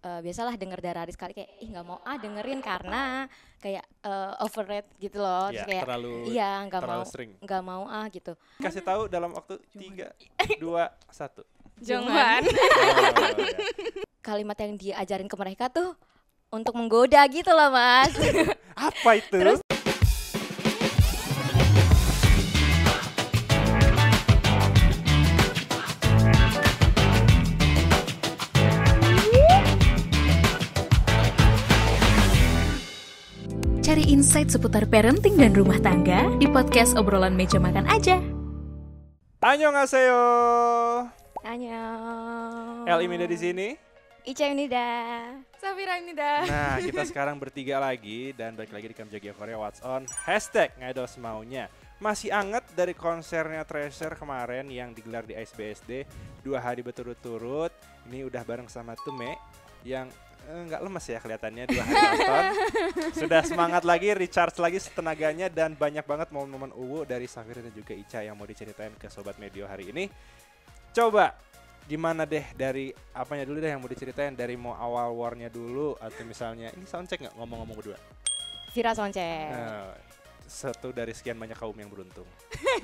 biasalah denger Darari sekali kayak ih nggak mau dengerin karena kayak overrated gitu loh. Terus kayak iya nggak mau gitu. Kasih tahu dalam waktu 3, 2, 1. Jangan. Kalimat yang diajarin ke mereka tuh untuk menggoda gitu loh Mas. Apa itu? Terus cari insight seputar parenting dan rumah tangga di podcast obrolan meja makan aja. Annyeonghaseyo. Annyeong. El Imida di sini. Ica Unida. Safira Unida. Nah, kita sekarang bertiga lagi dan balik lagi di Kamjogia Korea What's On #ngidol semaunya. Masih anget dari konsernya Treasure kemarin yang digelar di ISBSD 2 hari berturut-turut. Ini udah bareng sama Tume yang nggak lemes ya kelihatannya 2 hari nonton. Sudah semangat lagi, recharge lagi tenaganya dan banyak banget momen-momen uwu dari Safira dan juga Ica yang mau diceritain ke Sobat Medio hari ini. Coba gimana deh dari apanya dulu deh yang mau diceritain, dari mau awal warnya dulu atau misalnya ini soundcheck nggak ngomong-ngomong berdua? Vira soundcheck. Satu dari sekian banyak kaum yang beruntung.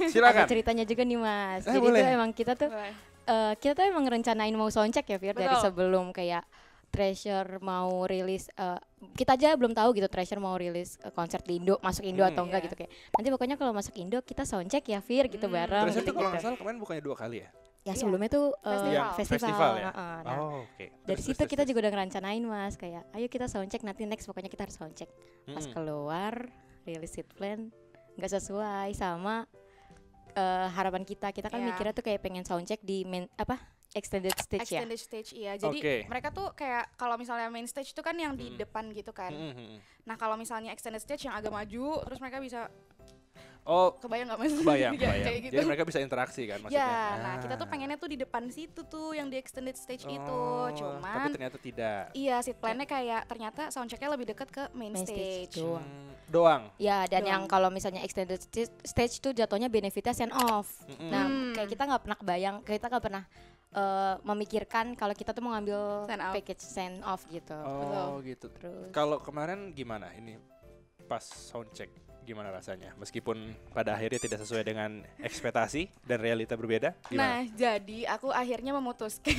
Silakan. Ada ceritanya juga nih Mas. Jadi boleh. tuh emang kita tuh emang rencanain mau soundcheck ya Vir dari sebelum kayak Treasure mau rilis, kita aja belum tahu gitu Treasure mau rilis konser di Indo, masuk Indo atau enggak gitu kayak. Nanti pokoknya kalau masuk Indo kita soundcheck ya Vir gitu bareng. Treasure gitu, tuh kalau nggak salah kemarin bukannya 2 kali ya? Ya sebelumnya tuh festival ya. Nah, Oke. dari situ kita juga udah ngerencanain Mas kayak ayo kita soundcheck nanti next pokoknya kita harus soundcheck. Pas keluar rilis seat plan nggak sesuai sama harapan kita kan mikirnya tuh kayak pengen soundcheck di extended stage iya. Jadi mereka tuh kayak kalau misalnya main stage itu kan yang di depan gitu kan. Nah kalau misalnya extended stage yang agak maju terus mereka bisa kebayang nggak Mas? Kebayang. Kayak gitu. Jadi mereka bisa interaksi kan maksudnya. Ya, nah kita tuh pengennya tuh di depan situ tuh yang di extended stage itu. Cuman tapi ternyata tidak. Iya, seat plan-nya kayak ternyata soundchecknya lebih dekat ke main stage. Doang. Ya, dan yang kalau misalnya extended stage tuh jatuhnya benefitnya send off. Nah, kayak kita nggak pernah kebayang, kita nggak pernah memikirkan kalau kita tuh mau ngambil package send off gitu. Gitu. Kalau kemarin gimana ini pas soundcheck? Gimana rasanya? Meskipun pada akhirnya tidak sesuai dengan ekspektasi dan realita berbeda. Gimana? Nah, jadi aku akhirnya memutuskan.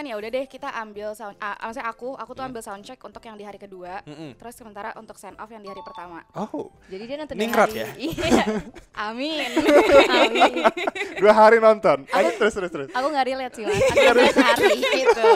Ya udah deh kita ambil maksudnya aku tuh ambil soundcheck untuk yang di hari kedua. Terus sementara untuk send off yang di hari pertama. Jadi dia nonton ningrat ya? Iya. Amin. 2 hari nonton. Terus. Aku nggak relate sih Mas. Aku hari gitu.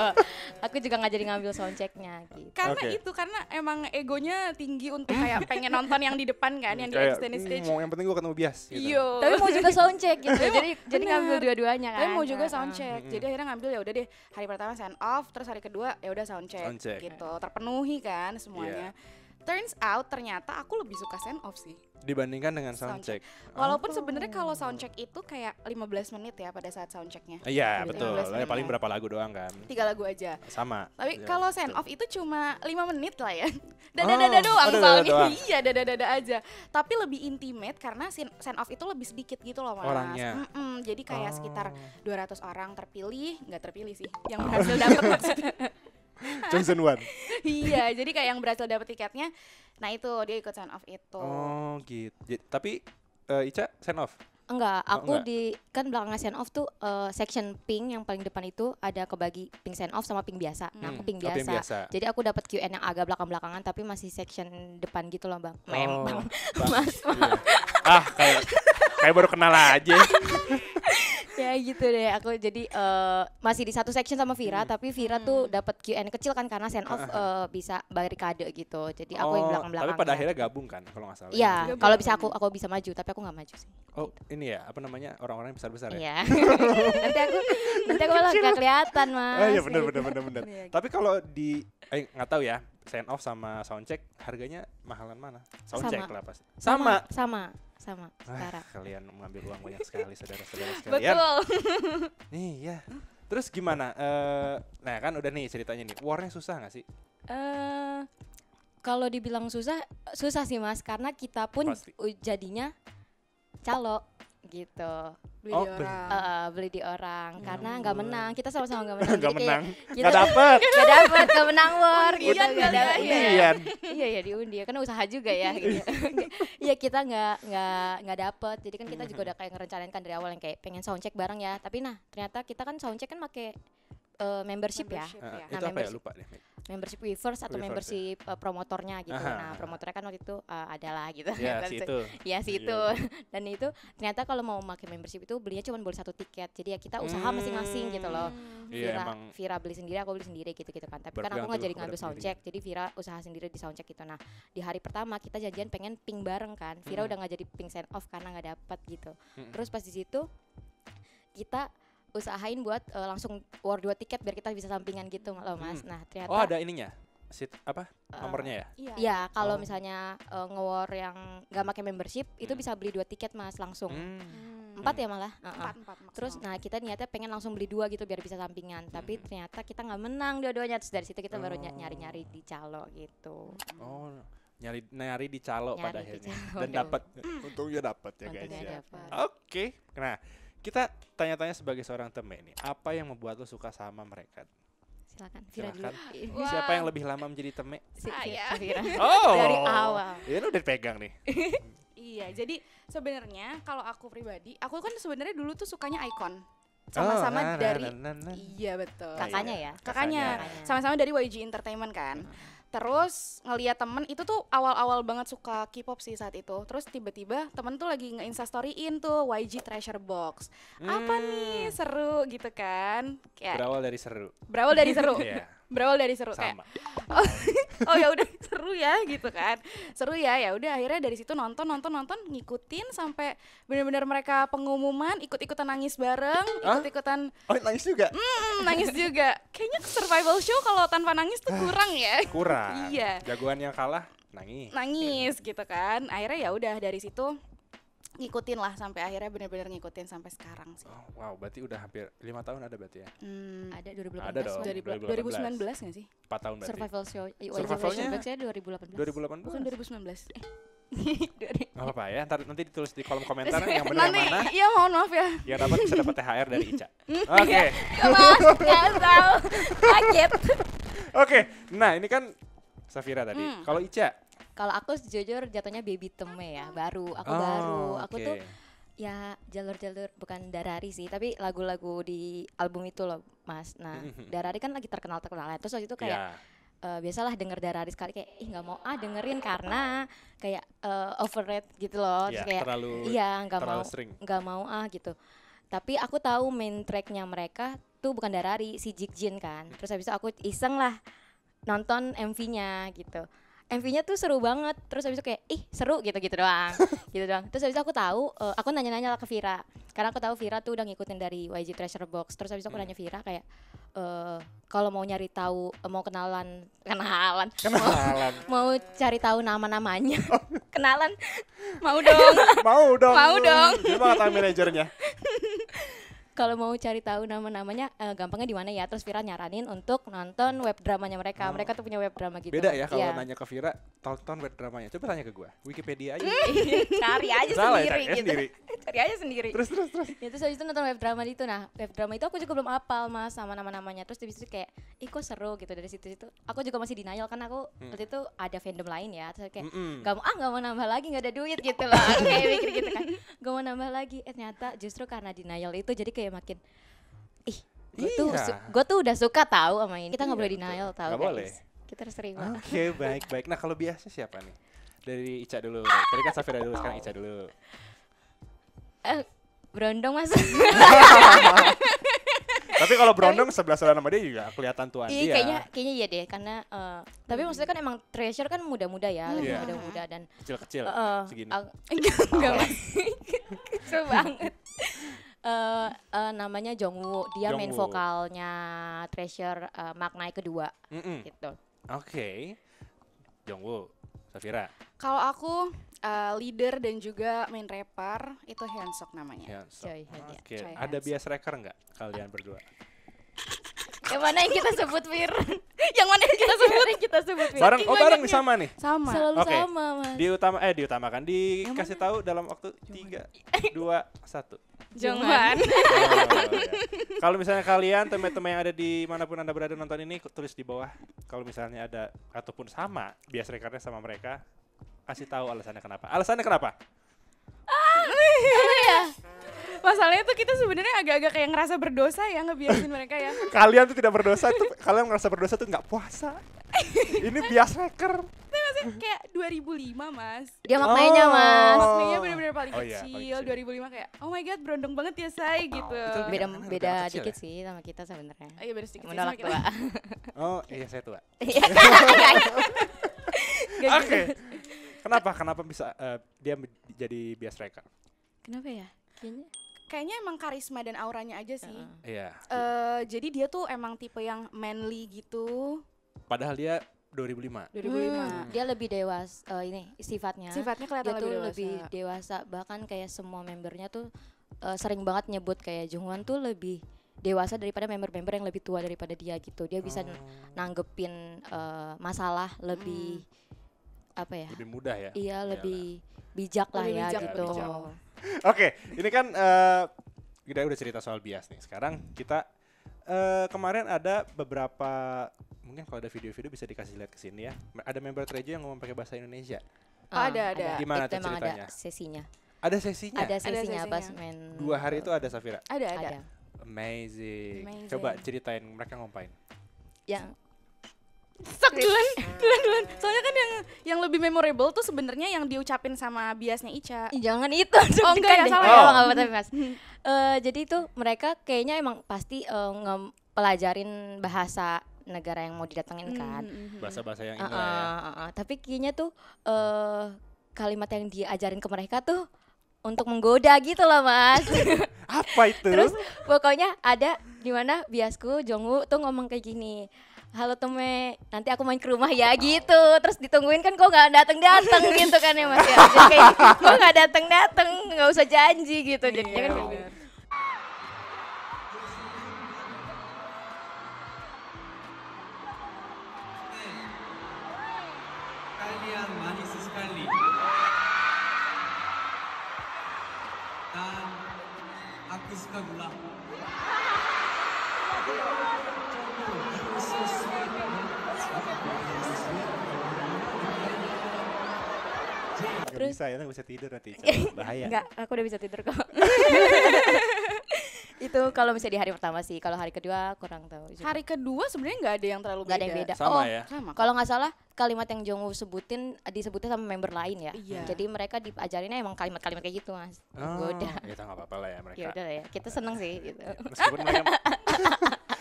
Aku juga nggak jadi ngambil soundchecknya gitu. Karena emang egonya tinggi untuk kayak pengen nonton yang di depan kan, yang di extended stage. Yang penting gue ketemu bias gitu. Tapi mau juga soundcheck gitu. jadi ngambil dua-duanya kan. Tapi mau juga soundcheck. Jadi akhirnya ngambil ya udah deh hari pertama send off, terus hari kedua ya udah soundcheck gitu. Terpenuhi kan semuanya. Turns out ternyata aku lebih suka send off sih dibandingkan dengan soundcheck. Walaupun sebenarnya kalau soundcheck itu kayak 15 menit ya pada saat soundchecknya. Iya betul. Paling berapa lagu doang kan? 3 lagu aja. Sama. Tapi kalau send off itu cuma 5 menit lah ya. Dada doang soalnya. Iya dada aja. Tapi lebih intimate karena send off itu lebih sedikit gitu loh Mas. Orangnya. Jadi kayak sekitar 200 orang nggak terpilih sih. Yang berhasil dapat maksudnya. Chosen one. Iya, jadi kayak yang berhasil dapat tiketnya. Nah itu dia ikut send off itu. Gitu. Tapi Ica send off? Enggak, aku di kan belakangnya send off tuh section pink yang paling depan itu ada kebagi pink send off sama pink biasa. Nah aku pink biasa. Jadi aku dapat Q&A yang agak belakang-belakangan tapi masih section depan gitu loh Bang. Mas. Kayak baru kenal aja. Ya gitu deh, aku jadi masih di satu section sama Vira, tapi Vira tuh dapat Q&A kecil kan karena send off bisa barikade gitu. Jadi aku yang belakang-belakang. Tapi pada akhirnya gabung kan kalau nggak salah. Iya, kalau bisa aku bisa maju, tapi aku nggak maju sih. Ini ya, apa namanya, orang-orang yang besar-besar ya? Iya. nanti aku malah nggak kelihatan Mas. Iya benar. Tapi kalau di nggak tahu ya, send off sama soundcheck harganya mahalan mana? Soundcheck lah pasti. Sama. Setara. Kalian mengambil uang banyak sekali saudara-saudara sekalian. Betul. Nih ya. Terus gimana? Nah kan udah nih ceritanya nih. Warnya susah nggak sih? Kalau dibilang susah sih Mas, karena kita pun jadinya calo gitu. Beli di orang karena nggak menang, kita sama-sama nggak menang. Nggak menang, kita nggak dapet, nggak menang war gitu. Undian. Iya diundi, karena usaha juga ya. Gitu. Iya kita nggak dapet, jadi kan kita juga udah kayak ngerencanain kan dari awal yang kayak pengen soundcheck bareng ya. Tapi ternyata kita kan soundcheck kan pakai membership ya. Itu apa ya, lupa deh. Membership Weverse atau membership promotornya gitu. Nah promotornya kan waktu itu adalah gitu. Ya si itu. Ya si itu. Dan itu ternyata kalau mau pakai membership itu belinya cuma boleh 1 tiket. Jadi ya kita usaha masing-masing gitu loh. Vira beli sendiri, aku beli sendiri gitu kan. Tapi kan aku nggak jadi ngambil soundcheck. Jadi Vira usaha sendiri di soundcheck gitu. Nah di hari pertama kita janjian pengen ping bareng kan. Vira udah nggak jadi ping send off karena nggak dapat gitu. Terus pas di situ kita usahain buat langsung war 2 tiket biar kita bisa sampingan gitu loh Mas. Nah ternyata ada ininya, seat apa nomornya ya? Iya kalau misalnya nge-war yang nggak pakai membership itu bisa beli 2 tiket Mas langsung. 4 ya malah. 4 Terus nah kita niatnya pengen langsung beli 2 gitu biar bisa sampingan. Tapi ternyata kita nggak menang dua-duanya. Terus dari situ kita baru nyari-nyari di calo gitu. Oh nyari di calo pada akhirnya dan dapat. Untungnya dapat ya guys ya. Oke. Nah kita tanya-tanya sebagai seorang temen nih, apa yang membuat lo suka sama mereka? Silakan Vira dulu. Siapa yang lebih lama menjadi temen? Vira. Dari awal. Ini udah dipegang nih. Iya, jadi sebenarnya kalau aku pribadi, aku kan sebenarnya dulu tuh sukanya Icon. Sama-sama dari iya betul. Kakaknya ya? Kakaknya. Sama-sama dari YG Entertainment kan. Terus ngeliat temen itu tuh awal-awal banget suka K-pop sih saat itu. Terus tiba-tiba temen tuh lagi nge-instastoryin tuh YG Treasure Box. Apa nih seru gitu kan? Kayak berawal dari seru. Berawal dari seru sama. Kayak oh ya udah seru ya gitu kan. Seru ya udah akhirnya dari situ nonton ngikutin sampai benar-benar mereka pengumuman ikut-ikutan nangis bareng, ikut-ikutan nangis juga. Nangis juga. Kayaknya survival show kalau tanpa nangis tuh kurang ya. Kurang. Iya. Jagoan yang kalah nangis gitu kan. Akhirnya ya udah dari situ ngikutin lah sampai akhirnya benar-benar ngikutin sampai sekarang sih. Oh, wow, berarti udah hampir 5 tahun ada berarti ya? Ada 2018. Ada dong. 2019 nggak sih? 4 tahun berarti. Survival show. Survivalnya 2018. 2018. Bukan 2019. Nggak apa-apa ya, nanti ditulis di kolom komentar yang benar yang mana. Iya mohon maaf ya. Yang dapat bisa dapat THR dari Ica. Oke. Mas, nggak tahu. Kaget. Oke, nah ini kan Safira tadi. Kalau Ica? Kalau aku jujur jatuhnya baby teme ya, baru. Aku tuh ya jalur-jalur bukan Darari sih, tapi lagu-lagu di album itu loh, Mas. Nah, Darari kan lagi terkenal-terkenalnya. Terus waktu itu kayak biasalah denger Darari sekali kayak nggak mau dengerin karena kayak overrated gitu loh. Terus kayak nggak mau gitu. Tapi aku tahu main tracknya mereka tuh bukan Darari, si Jigjin kan. Terus habis itu aku iseng lah nonton MV-nya gitu. MV-nya tuh seru banget, terus habis itu kayak seru gitu doang. Terus habis itu aku tahu, aku nanya-nanya lah ke Vira, karena aku tahu Vira tuh udah ngikutin dari YG Treasure Box. Terus habis itu aku nanya Vira kayak kalau mau nyari tahu, mau kenalan, mau cari tahu nama-namanya, kenalan, mau dong. Gimana kata manajernya? Kalau mau cari tahu nama-namanya gampangnya di mana ya? Terus Vira nyaranin untuk nonton web dramanya mereka. Mereka tuh punya web drama gitu. Beda ya kalau nanya ke Vira, tonton web dramanya. Coba tanya ke gue, Wikipedia aja. Cari aja sendiri gitu. Cari aja sendiri. Terus. Ya, terus habis itu nonton web drama itu. Nah, web drama itu aku juga belum hafal Mas sama nama-namanya. Terus habis itu kayak, kok seru gitu dari situ. Aku juga masih denial kan aku waktu itu ada fandom lain ya. Terus kayak nggak mau nambah lagi, nggak ada duit gitu lah. Kayak mikir gitu kan. Gak mau nambah lagi. Ternyata justru karena denial itu jadi kayak makin gue tuh udah suka tahu sama ini. Kita nggak boleh denial tahu guys. Boleh. Kita harus terima. Oke, baik. Nah kalau biasa siapa nih? Dari Ica dulu. Tadi kan Safira dulu, sekarang Ica dulu. Berondong Mas. Tapi kalau Berondong sebelah sama dia juga kelihatan tuan dia. Kayaknya iya deh, karena tapi maksudnya kan emang Treasure kan muda-muda ya, muda-muda dan kecil-kecil segini. Enggak Mas. Kecil banget. Namanya Jongwoo, dia main vokalnya Treasure Maknai kedua gitu. Oke. Jongwoo, Safira. Kalau aku leader dan juga main rapper itu Hyunsuk namanya. Oke. Ada bias reker nggak kalian berdua? Yang mana yang kita sebut, Fir? Yang mana yang kita sebut? Yang kita sebut, Fir. Bareng, Saking bareng nih banyaknya. sama nih. Sama. Selalu Oke. sama, Mas. Diutamakan, dikasih tahu dalam waktu 3, 2, 1. Jongwan. Kalau misalnya kalian teman-teman yang ada di manapun Anda berada nonton ini, tulis di bawah. Kalau misalnya ada ataupun sama, bias recordnya sama mereka, kasih tahu alasannya kenapa. Alasannya kenapa? Masalahnya tuh kita sebenarnya agak-agak kayak ngerasa berdosa ya ngebiasin mereka ya. Kalian tuh tidak berdosa, tuh kalian ngerasa berdosa tuh nggak puasa. Ini bias record. Kayak 2005 Mas. Dia maknanya, Mas. Maknanya bener-bener paling Oh iya, paling kecil. kecil. 2005 kayak oh my god berondong banget ya say gitu. itu Beda Karena beda udah kecil dikit ya? sih sama kita sebenarnya. Oh iya beda sedikit sih Menolak sama kita. tua. Oh iya, saya tua. Iya. Oke. Kenapa bisa dia jadi bias record? Kenapa ya? Kayaknya. Kayaknya emang karisma dan auranya aja sih. Iya. Jadi dia tuh emang tipe yang manly gitu. Padahal dia 2005. 2005. Dia lebih dewasa ini sifatnya. Sifatnya Dia kelihatan tuh lebih lebih dewasa. dewasa, bahkan kayak semua membernya tuh sering banget nyebut kayak Jungwon tuh lebih dewasa daripada member-member yang lebih tua daripada dia gitu. Dia bisa nanggepin masalah lebih apa ya? Lebih mudah ya. Iya, lebih bijak lah Lebih ya bijak, gitu. bijak. Oke, ini kan kita udah cerita soal bias nih. Sekarang kita kemarin ada beberapa, mungkin kalau ada video-video bisa dikasih lihat ke sini ya. Ada member Trejo yang ngomong pakai bahasa Indonesia. Oh, ada. Gimana Itu tuh emang ceritanya? ada sesinya. Ada sesinya. Ada sesinya sesinya. pas main 2 hari itu ada Safira. Ada. Amazing. Amazing. Coba ceritain mereka ngapain. Yang Sok duluan. Soalnya kan yang lebih memorable tuh sebenarnya yang diucapin sama biasnya Ica. Ih, jangan itu. Oh, enggak ya, deg-degan salah deh. ya? Oh, nggak apa-apa tapi, Mas. Jadi itu mereka kayaknya emang pasti pelajarin bahasa negara yang mau didatengin kan. Bahasa-bahasa yang ini lah ya. Tapi kayaknya tuh kalimat yang diajarin ke mereka tuh untuk menggoda gitu loh, Mas. Apa itu? Terus pokoknya ada di mana biasku Jongwoo tuh ngomong kayak gini. Halo Teme, nanti aku main ke rumah ya gitu. Terus ditungguin kan kok nggak dateng gitu kan ya Mas ya. Jadi kayak kok nggak dateng, nggak usah janji gitu. Jadinya kan kayak gitu. Kalian manis sekali. Dan aku suka gula. Gak Terus- bisa ya, nggak bisa tidur nanti. Bahaya. Enggak, aku udah bisa tidur kok. Itu kalau misalnya di hari pertama sih. Kalau hari kedua kurang tahu. juga. Hari kedua sebenarnya nggak ada yang terlalu Nggak ada yang beda. Sama Oh, ya. Sama. kalau nggak salah kalimat yang Jongwoo sebutin disebutnya sama member lain ya. Iya. Jadi mereka diajarinnya emang kalimat-kalimat kayak gitu Mas. Oh, Goda. kita nggak apa-apa lah ya mereka. Ya udah ya, kita seneng sih gitu. Meskipun mereka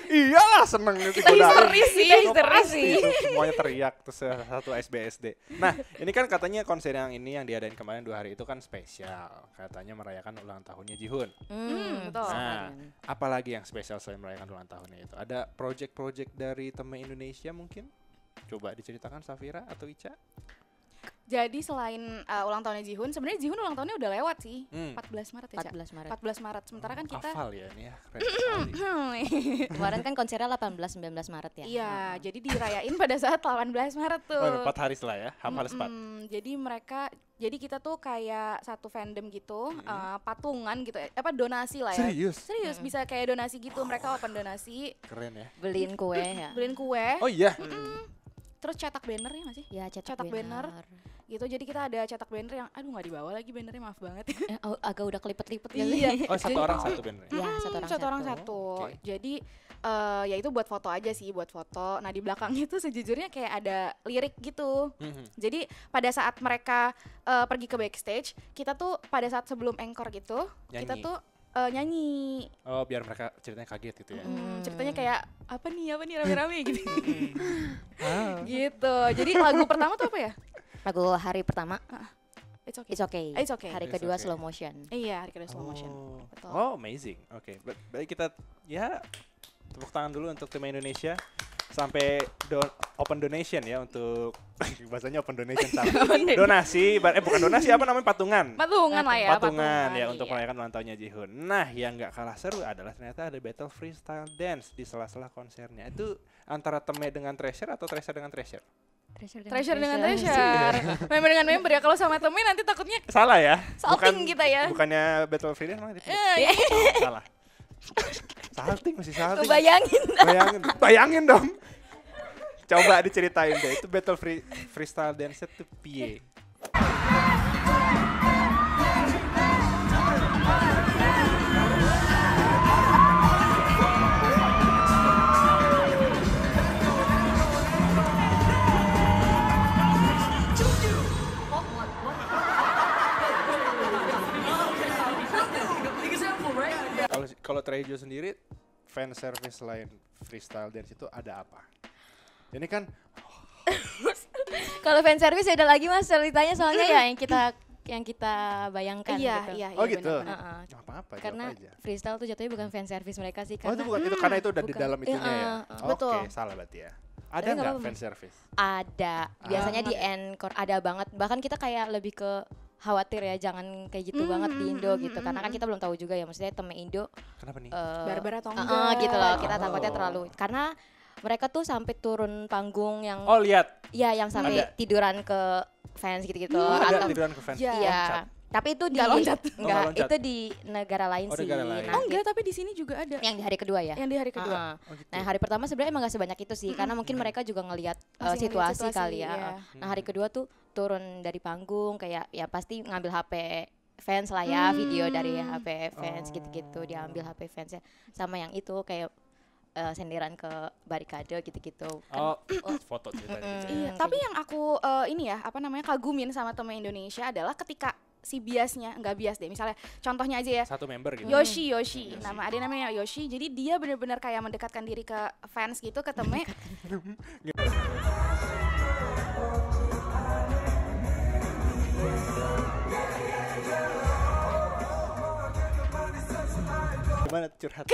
iyalah seneng itu godain. Histeris sih, Itu histeris pasti, sih. itu semuanya teriak terus satu SBSD. Nah, ini kan katanya konser yang ini yang diadain kemarin 2 hari itu kan spesial. Katanya merayakan ulang tahunnya Jihun. betul. Nah, apalagi yang spesial selain merayakan ulang tahunnya itu? Ada project-project dari teman Indonesia mungkin? Coba diceritakan Safira atau Ica? Jadi selain ulang tahunnya Jihun, sebenarnya Jihun ulang tahunnya udah lewat sih. 14 Maret ya, Ca? 14 Maret. 14 Maret. Sementara kan kita Hafal ya ini ya, keren sekali. Kemarin kan konsernya 18-19 Maret ya. Iya, jadi dirayain pada saat 18 Maret tuh. Oh, 4 hari setelah ya, hafal 4. Jadi kita tuh kayak satu fandom gitu, patungan gitu, donasi lah ya. Serius? Serius bisa kayak donasi gitu, mereka open donasi, Keren ya. Beliin kue ya. beliin kue, Oh iya. terus cetak banner ya nggak sih? Ya cetak, Cetak banner. Gitu, jadi kita ada cetak banner yang, aduh nggak dibawa lagi bannernya, maaf banget. Agak udah kelipet-lipet Iya. Oh, satu orang satu band. Iya, satu orang satu. Oke. Jadi ya itu buat foto aja sih, buat foto. Nah di belakangnya tuh sejujurnya kayak ada lirik gitu. Jadi pada saat mereka pergi ke backstage, kita tuh pada saat sebelum encore gitu, kita Nyanyi. tuh nyanyi. Oh, biar mereka ceritanya kaget gitu ya. Ceritanya kayak apa nih rame-rame gitu. Ah. Gitu. Jadi lagu pertama tuh apa ya? Lagu hari pertama It's okay. It's Okay. It's okay. Hari It's kedua Okay. slow motion. Iya, hari kedua slow motion. Oh. Betul. Oh, amazing. Oke, baik kita ya tepuk tangan dulu untuk tim Indonesia. sampai open donation ya untuk bahasanya open donation donasi, bukan donasi apa namanya patungan Patungan lah ya. patungan ya iya. untuk merayakan ulang tahunnya Jihun. Nah, yang nggak kalah seru adalah ternyata ada battle freestyle dance di sela-sela konsernya. Itu antara Teme dengan Treasure atau Treasure dengan Treasure? Treasure dengan treasure. Member dengan member ya. Kalau sama temen nanti takutnya Salah ya? salting kita ya. Bukannya battle freestyle malah Iya. salah. Salting masih salting. Bayangin. Bayangin dong. Coba diceritain deh, itu battle freestyle dance itu piye? Kalau Trejo sendiri fan service lain freestyle dance itu ada apa? Ini kan Kalau fan service ada lagi Mas ceritanya soalnya ya yang kita bayangkan Iya, gitu. iya, oh gitu. Heeh. Apa-apa Karena jawab aja. freestyle tuh jatuhnya bukan fan service mereka sih Oh itu bukan itu karena itu udah di bukan. dalam itunya ya. betul. Oke, salah berarti ya. Ada Tapi nggak nggak apa-apa, fan Mas. service? Ada. Biasanya di encore ada banget. Bahkan kita kayak lebih ke khawatir ya jangan kayak gitu banget di Indo gitu. Karena kan kita belum tahu juga ya maksudnya Teme Indo Kenapa nih? Barbar atau enggak gitu loh. Kita Oh. takutnya terlalu karena mereka tuh sampai turun panggung yang Oh lihat, ya yang sampai Ada. tiduran ke fans gitu-gitu ada atau tiduran ke fans. Iya. iya. Tapi itu di Nggak loncat. Oh, nggak enggak, loncat. itu di negara lain Oh, sih. negara lain. Oh enggak, tapi di sini juga ada. Yang di hari kedua ya. Yang di hari kedua. Heeh. Oh, gitu. Nah hari pertama sebenarnya emang gak sebanyak itu sih, karena mungkin mereka juga ngelihat Masih ngeliat situasi kali ya. iya. Nah hari kedua tuh turun dari panggung kayak ya pasti ngambil HP fans lah ya, video dari HP fans gitu-gitu, diambil HP fansnya sama yang itu kayak senderan ke barikade gitu-gitu. Oh, foto ceritanya. Iya, kayak tapi gitu. yang aku ini ya, apa namanya, kagumin sama temen Indonesia adalah ketika si biasnya, enggak bias deh, misalnya contohnya aja ya, Satu member gitu. Yoshi. Nama ada namanya Yoshi. Jadi dia benar-benar kayak mendekatkan diri ke fans gitu, ke Teme. Gimana curhat?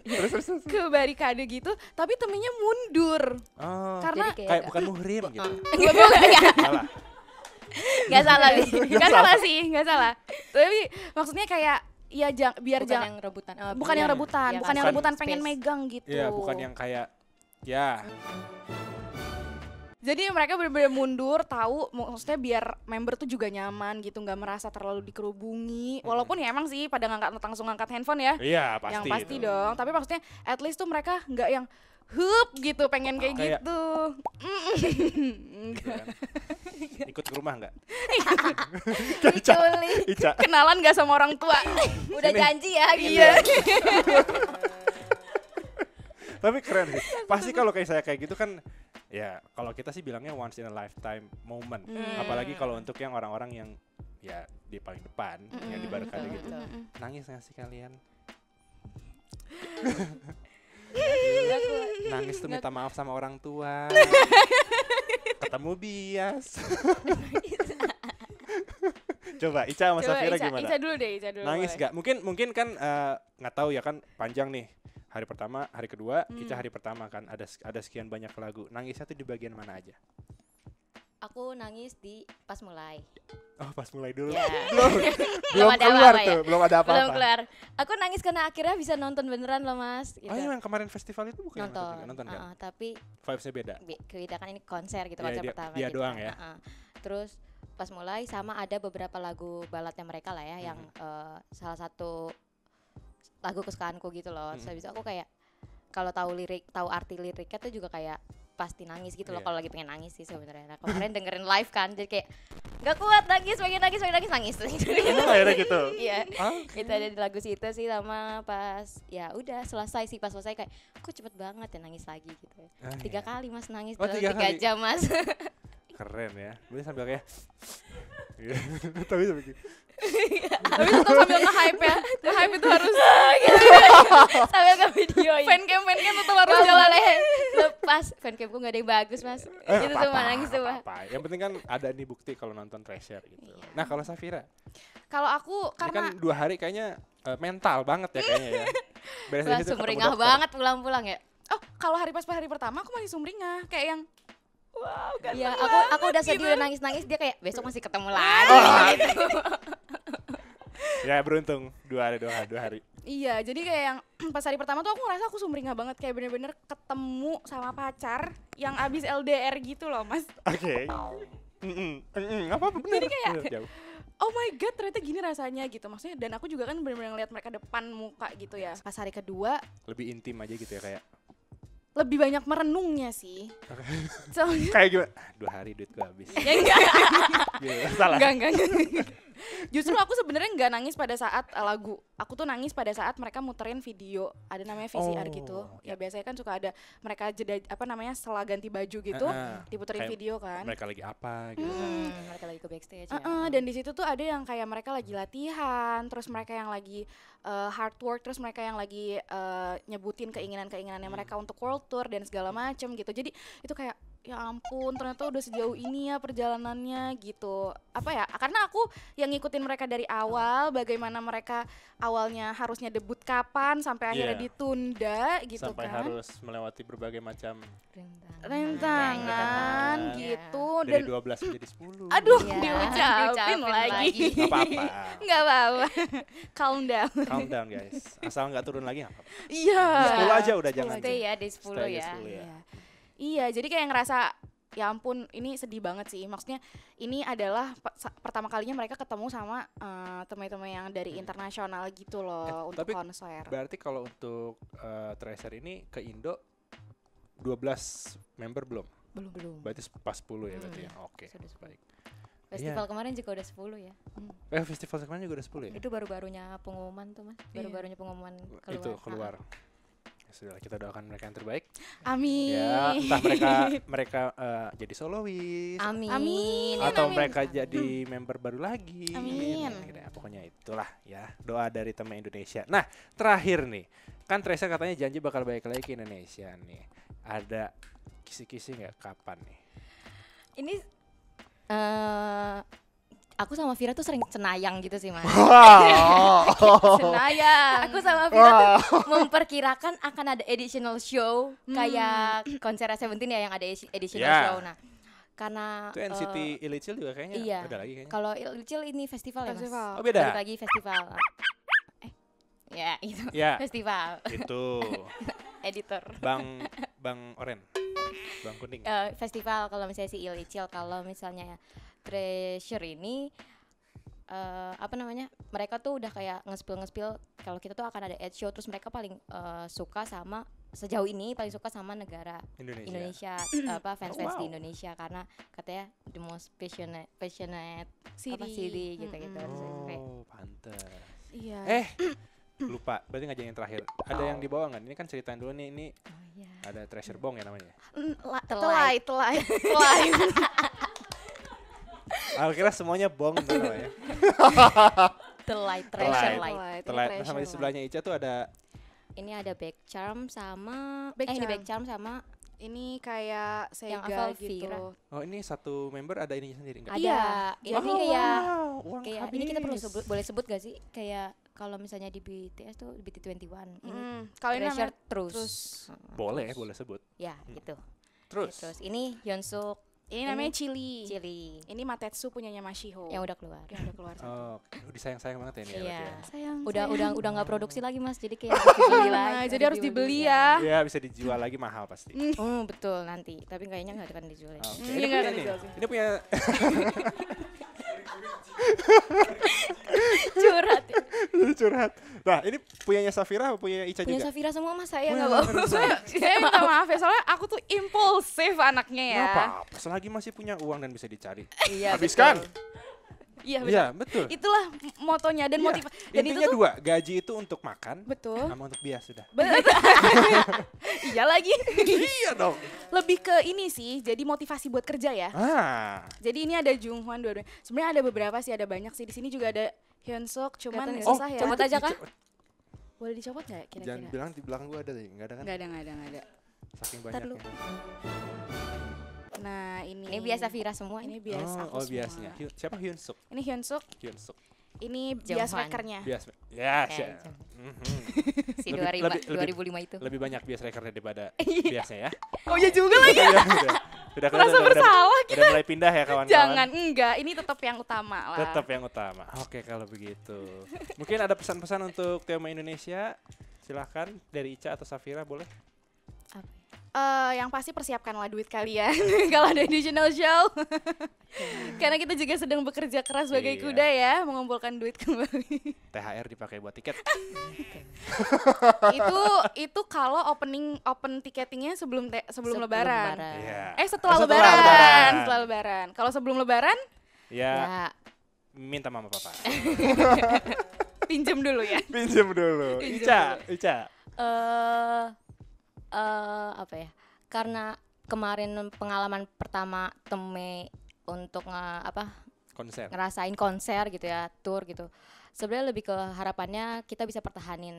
terus. ke barikade gitu, tapi Temenya mundur. Oh, Karena Jadi kayak bukan muhrim gitu. Salah. Gak salah nih. nggak salah sih, nggak salah. Tapi maksudnya kayak ya biar Bukan jangan yang rebutan. bukan yang rebutan, Iya, bukan yang bukan rebutan pengen space. megang gitu. Iya, bukan yang kayak ya. Jadi mereka benar-benar mundur, tahu maksudnya biar member tuh juga nyaman gitu, nggak merasa terlalu dikerubungi. Walaupun ya emang sih pada langsung ngangkat handphone ya. Iya, pasti. Yang pasti itu. dong. Tapi maksudnya at least tuh mereka nggak yang hup gitu, pengen kayak Kayak- gitu. Gitu kan. Ikut ke rumah enggak? Diculik. Ica. Kenalan nggak sama orang tua? Udah janji ya gitu. Iya. Tapi keren sih. Pasti kalau kayak saya kayak gitu kan ya kalau kita sih bilangnya once in a lifetime moment. Apalagi kalau untuk yang orang-orang yang ya di paling depan yang di barikade gitu. Nangis nggak sih kalian? Nangis tuh minta maaf sama orang tua. Ketemu bias. Coba Ica sama Safira gimana? Ica dulu deh, Ica dulu. Nangis boleh. gak? Mungkin kan nggak tahu ya kan panjang nih. Hari pertama, hari kedua, Ica hari pertama kan ada sekian banyak lagu. Nangisnya tuh di bagian mana aja? Aku nangis di pas mulai. Oh pas mulai dulu. Ya. belum ada keluar apa-apa tuh, ya. belum ada Belum apa-apa. keluar. Aku nangis karena akhirnya bisa nonton beneran loh Mas. Gitu. Oh iya yang kemarin festival itu bukan yang Nonton. juga nonton kan? Tapi Vibes-nya beda. kita kan ini konser gitu, Iya, konser dia- pertama dia gitu doang kan. ya. Terus pas mulai sama ada beberapa lagu baladnya mereka lah ya yang salah satu lagu kesukaanku gitu loh. Terus habis itu aku kayak kalau tahu arti liriknya tuh juga kayak pasti nangis gitu loh Iya. kalau lagi pengen nangis sih sebenarnya. Nah, kemarin dengerin live kan jadi kayak nggak kuat nangis, pengen nangis. Emang akhirnya gitu? Iya. Oh, Itu ada di lagu situ sih sama pas ya udah selesai sih pas selesai kayak kok cepet banget ya nangis lagi gitu. Ah, 3 iya. kali Mas nangis Oh, dalam 3 3 kali. jam Mas. keren ya. Boleh sambil kayak Iya. Tapi sambil gitu. Habis itu sambil nge-hype ya. Nge-hype itu harus Sambil ke video fancam tetap harus Gak jalan. boleh lepas fancamku gak ada yang bagus Mas. Itu Nggak semua apa-apa, nangis nggak semua. apa-apa. Yang penting kan ada nih bukti kalau nonton Treasure gitu. Nah kalau Safira, Kalau aku ini karena kan 2 hari kayaknya mental banget ya kayaknya ya. Beres dari situ Langsung ketemu meringah dokter. banget pulang-pulang ya. Oh, kalau hari pertama aku masih sumringah, kayak yang wow, ganteng Iya, banget aku udah sedih gitu. udah nangis-nangis, dia kayak besok masih ketemu lagi gitu. Ya beruntung 2 hari. Iya, jadi kayak yang pas hari pertama tuh aku ngerasa aku sumringah banget, kayak bener-bener ketemu sama pacar yang abis LDR gitu loh, Mas. Oke. Apa bener? Jadi kayak Bener, jauh. oh my god, ternyata gini rasanya gitu. Maksudnya dan aku juga kan bener-bener ngeliat mereka depan muka gitu ya. Pas hari kedua Lebih intim aja gitu ya kayak. lebih banyak merenungnya sih. Soalnya Kayak gimana? 2 hari duit gue habis. ya enggak. Gitu. Salah. Enggak. Justru aku sebenarnya nggak nangis pada saat lagu. Aku tuh nangis pada saat mereka muterin video. Ada namanya VCR gitu. Ya biasanya kan suka ada mereka jeda setelah ganti baju gitu, diputerin Kayak video kan. Mereka lagi apa gitu. Mereka lagi ke backstage ya. Dan di situ tuh ada yang kayak mereka lagi latihan, terus mereka yang lagi hard work, terus mereka yang lagi nyebutin keinginannya mereka untuk world tour dan segala macem gitu. Jadi itu kayak ya ampun, ternyata udah sejauh ini ya perjalanannya gitu. Apa ya? Karena aku yang ngikutin mereka dari awal, bagaimana mereka awalnya harusnya debut kapan sampai akhirnya Iya. ditunda gitu Sampai kan. harus melewati berbagai macam Rintangan Iya. gitu dari dan 12 menjadi 10. aduh Iya, diucapin diucapin lagi. lagi. Gak apa-apa. Nggak apa-apa. Calm down. Calm down guys. Asal nggak turun lagi nggak apa-apa. Iya. 10 aja udah jangan. Stay ya di 10 Stay aja ya. 10 ya. Iya. Iya, jadi kayak ngerasa ya ampun, ini sedih banget sih. Maksudnya ini adalah pertama kalinya mereka ketemu sama teman-teman yang dari internasional gitu loh untuk tapi konser. Berarti kalau untuk Tracer ini ke Indo 12 member belum? Belum. Berarti pas 10 ya berarti ya. Oke. Sudah 10. Baik. Festival Iya. kemarin juga udah 10 ya. Festival kemarin juga udah 10 ya? Itu baru-barunya pengumuman tuh, Mas. Baru-barunya pengumuman keluar. Itu keluar. Ya sudah, kita doakan mereka yang terbaik. Amin. Ya, entah mereka jadi solois Amin. Amin. atau amin. mereka jadi member baru lagi. Amin. Gitu ya. Pokoknya itulah ya doa dari teman Indonesia. Nah, terakhir nih, kan Tracer katanya janji bakal balik lagi ke Indonesia nih. Ada kisi-kisi nggak kapan nih? Ini aku sama Vira tuh sering cenayang gitu sih, Mas. Senayang. Aku sama Vira tuh memperkirakan akan ada additional show kayak konser Seventeen ya yang ada additional Ya. show. Nah, karena Itu NCT Illicil juga kayaknya iya. ada lagi kayaknya. Kalau Ilcil ini festival ya, Mas. Festival. Oh, beda. Balik lagi festival. Ya, itu. Ya, Festival. itu Editor. Bang Oren. Bang Kuning. Festival kalau misalnya si Ilcil, kalau misalnya Treasure ini mereka tuh udah kayak ngespil kalau kita tuh akan ada edge show, terus mereka paling suka sama sejauh ini paling suka sama negara Indonesia fans Oh, wow. di Indonesia karena katanya the most passionate CD. CD gitu. Oh, pantes. Iya. Lupa, berarti nggak jadi yang terakhir. Ada yang dibawa nggak? Ini kan ceritain dulu nih, ini Oh iya. ada Treasure Bong ya namanya. Telai. Akhirnya semuanya bong gitu namanya. The Light Treasure Light. Light. Telat sama di sebelahnya Ica tuh ada Ini ada Back Charm sama Back ini Charm. Back Charm sama Ini kayak Yang Sega Aval gitu. Vira. oh ini satu member ada ininya sendiri enggak? ada. Iya. Ini kayak uang kayak ini kita perlu habis. boleh sebut gak sih kayak kalau misalnya di BTS tuh BT21 ini Kalau ini Treasure namanya terus. Boleh sebut. Ya, gitu. Terus. Terus ini Hyunsuk ini namanya Chili. Chili Ini Matetsu punyanya Mashiho. yang udah keluar. Yang udah keluar. Oh, disayang-sayang banget ya ini ya, Iya. berarti ya. Sayang. Udah nggak produksi lagi, Mas. Jadi kayak harus dibeli lagi. Nah, jadi harus dibeli ya. Ya bisa dijual lagi mahal pasti. Betul nanti. Tapi kayaknya nggak akan dijual. Oke, Ini ini nggak punya ada nih. dijual sih. Ini punya Curhat. curhat. Nah, ini punyanya Safira apa punya Ica Punya juga? Safira semua, Mas. Saya Punya nggak bawa. Safira. Saya minta maaf ya, soalnya aku tuh impulsif anaknya ya. Nggak apa-apa, selagi masih punya uang dan bisa dicari. Iya. Habiskan. Iya betul. Iya, betul. Itulah motonya dan Iya. motivasi. Dan itu Intinya tuh dua, gaji itu untuk makan, betul. sama untuk bias sudah. Betul. Iya lagi. Iya dong. Lebih ke ini sih, jadi motivasi buat kerja ya. Jadi ini ada Jungwon dua-duanya. Sebenarnya ada beberapa sih, ada banyak sih. Di sini juga ada Hyunsuk, cuman Kelihatan nggak? susah ya. Copot aja kah? Boleh dicopot nggak Jangan kira-kira? bilang di belakang gua ada nih, enggak ada kan? Nggak ada. Saking Ntar dulu. banyaknya. Nah ini. Ini biasa Vira semua Ini ini. bias aku Oh, semua. biasnya. Siapa Hyunsuk? Ini Hyunsuk. Hyunsuk. Ini Jonghwan. bias makernya. Bias. Ya, Eh, si Lebih- 2005 itu. lebih banyak bias rekernya daripada Iya. biasnya ya. Oh iya juga lagi. Udah, udah, Merasa bersalah udah mulai pindah ya kawan-kawan. Jangan, enggak. Ini tetap yang utama lah. Tetap yang utama. Oke kalau begitu. Mungkin ada pesan-pesan untuk tema Indonesia. Silahkan dari Ica atau Safira boleh. Yang pasti persiapkanlah duit kalian kalau ada additional show. Karena kita juga sedang bekerja keras sebagai Iya. kuda ya, mengumpulkan duit kembali. THR dipakai buat tiket. itu kalau open tiketingnya sebelum lebaran. Iya. Setelah Setelah lebaran. Lebaran. Setelah lebaran. Kalau sebelum lebaran, Ya, Ya, minta mama papa. pinjem dulu ya. Pinjam dulu. Ica. apa ya? Karena kemarin pengalaman pertama Teme untuk Konser. ngerasain konser gitu ya, tour gitu. Sebenarnya lebih ke harapannya kita bisa pertahanin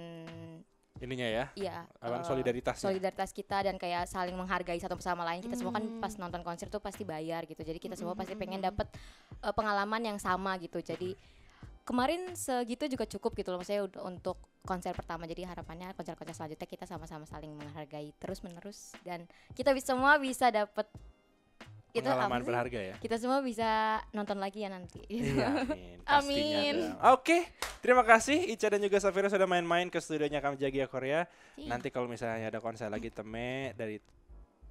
Ininya ya. ya Solidaritasnya. solidaritas kita dan kayak saling menghargai satu sama lain. Kita semua kan pas nonton konser tuh pasti bayar gitu. Jadi kita semua pasti pengen dapet pengalaman yang sama gitu. Jadi kemarin segitu juga cukup gitu loh, maksudnya untuk konser pertama. Jadi harapannya konser-konser selanjutnya kita sama-sama saling menghargai terus menerus dan kita semua bisa dapet itu Pengalaman apa sih? berharga ya. Kita semua bisa nonton lagi ya nanti. Iya, amin. Pastinya Amin. dong. Oke, terima kasih Ica dan juga Safira sudah main-main ke studionya Kamjagia Korea. Iya. Nanti kalau misalnya ada konser lagi Teme dari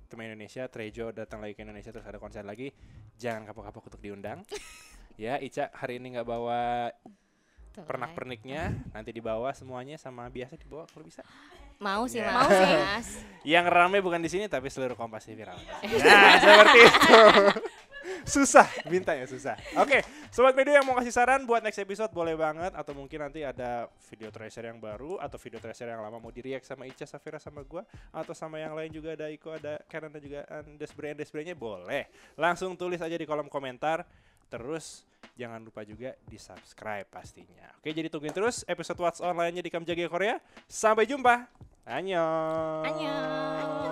Teme Indonesia, Trejo datang lagi ke Indonesia terus ada konser lagi, jangan kapok-kapok untuk diundang. Ya, Ica hari ini nggak bawa Tuh, pernak-perniknya, nanti dibawa semuanya sama biasa dibawa kalau bisa. Mau sih, Ya. mau sih Mas. Yang rame bukan di sini tapi seluruh Kompas TV ramai. Nah, seperti itu. Susah, mintanya susah. Oke, Sobat Medio yang mau kasih saran buat next episode boleh banget. Atau mungkin nanti ada video tracer yang baru atau video tracer yang lama mau di-react sama Ica, Safira sama gua. Atau sama yang lain juga ada Iko, ada Karen dan juga Desbre-nya boleh. Langsung tulis aja di kolom komentar. Terus jangan lupa juga di-subscribe pastinya. Oke, jadi tungguin terus episode What's On lainnya di Kamjagia Korea. Sampai jumpa. Annyeong. Annyeong.